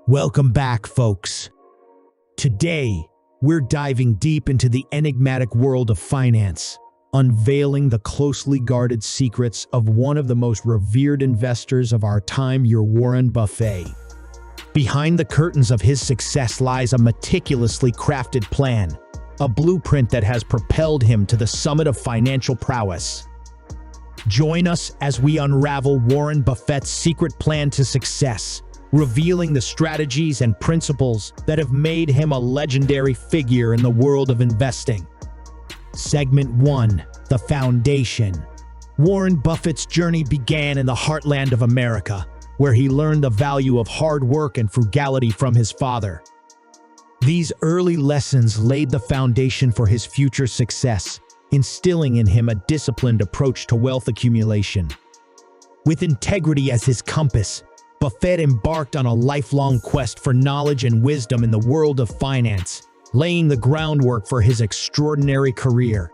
Welcome back, folks. Today, we're diving deep into the enigmatic world of finance, unveiling the closely guarded secrets of one of the most revered investors of our time, your Warren Buffett. Behind the curtains of his success lies a meticulously crafted plan, a blueprint that has propelled him to the summit of financial prowess. Join us as we unravel Warren Buffett's secret plan to success, revealing the strategies and principles that have made him a legendary figure in the world of investing. Segment 1: The Foundation. Warren Buffett's journey began in the heartland of America, where he learned the value of hard work and frugality from his father. These early lessons laid the foundation for his future success, instilling in him a disciplined approach to wealth accumulation. With integrity as his compass, Buffett embarked on a lifelong quest for knowledge and wisdom in the world of finance, laying the groundwork for his extraordinary career.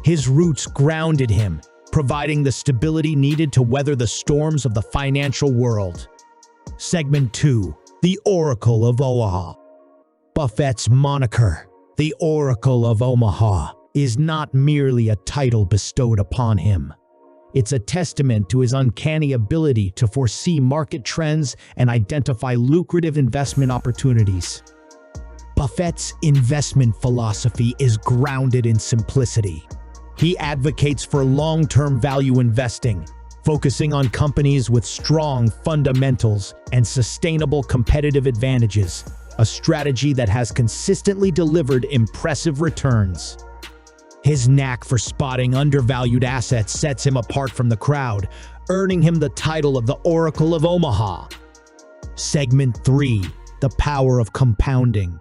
His roots grounded him, providing the stability needed to weather the storms of the financial world. Segment 2: The Oracle of Omaha. Buffett's moniker, the Oracle of Omaha, is not merely a title bestowed upon him. It's a testament to his uncanny ability to foresee market trends and identify lucrative investment opportunities. Buffett's investment philosophy is grounded in simplicity. He advocates for long-term value investing, focusing on companies with strong fundamentals and sustainable competitive advantages, a strategy that has consistently delivered impressive returns. His knack for spotting undervalued assets sets him apart from the crowd, earning him the title of the Oracle of Omaha. Segment 3: The Power of Compounding.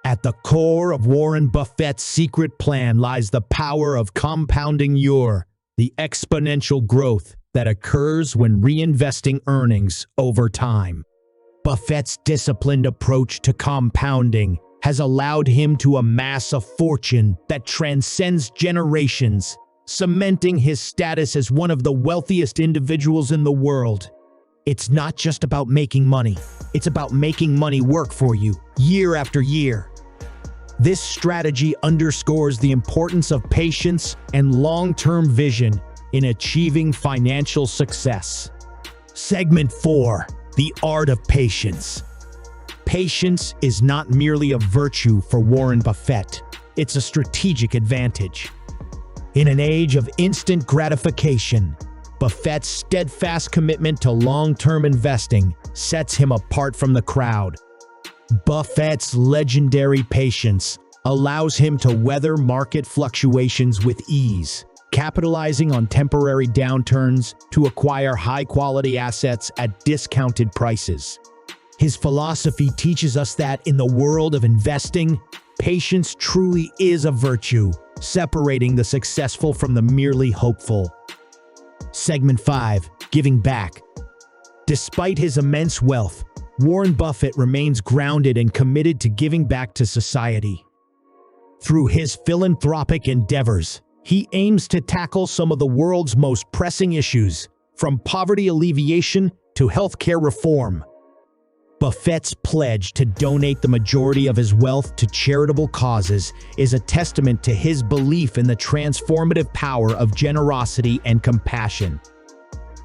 At the core of Warren Buffett's secret plan lies the power of compounding the exponential growth that occurs when reinvesting earnings over time. Buffett's disciplined approach to compounding has allowed him to amass a fortune that transcends generations, cementing his status as one of the wealthiest individuals in the world. It's not just about making money, it's about making money work for you, year after year. This strategy underscores the importance of patience and long-term vision in achieving financial success. Segment 4: The Art of Patience. Patience is not merely a virtue for Warren Buffett, it's a strategic advantage. In an age of instant gratification, Buffett's steadfast commitment to long-term investing sets him apart from the crowd. Buffett's legendary patience allows him to weather market fluctuations with ease, capitalizing on temporary downturns to acquire high-quality assets at discounted prices. His philosophy teaches us that in the world of investing, patience truly is a virtue, separating the successful from the merely hopeful. Segment 5: Giving Back. Despite his immense wealth, Warren Buffett remains grounded and committed to giving back to society. Through his philanthropic endeavors, he aims to tackle some of the world's most pressing issues, from poverty alleviation to healthcare reform. Buffett's pledge to donate the majority of his wealth to charitable causes is a testament to his belief in the transformative power of generosity and compassion.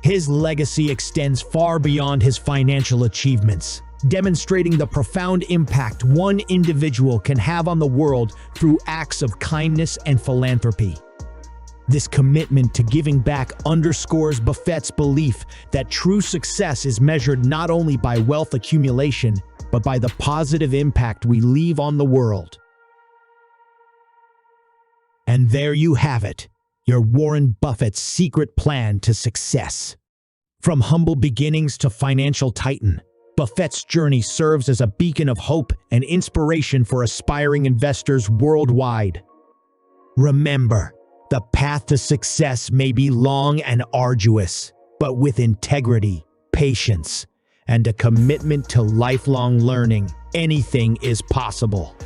His legacy extends far beyond his financial achievements, demonstrating the profound impact one individual can have on the world through acts of kindness and philanthropy. This commitment to giving back underscores Buffett's belief that true success is measured not only by wealth accumulation, but by the positive impact we leave on the world. And there you have it, your Warren Buffett's secret plan to success. From humble beginnings to financial titan, Buffett's journey serves as a beacon of hope and inspiration for aspiring investors worldwide. Remember, the path to success may be long and arduous, but with integrity, patience, and a commitment to lifelong learning, anything is possible.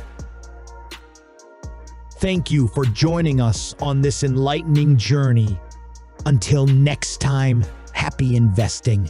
Thank you for joining us on this enlightening journey. Until next time, happy investing.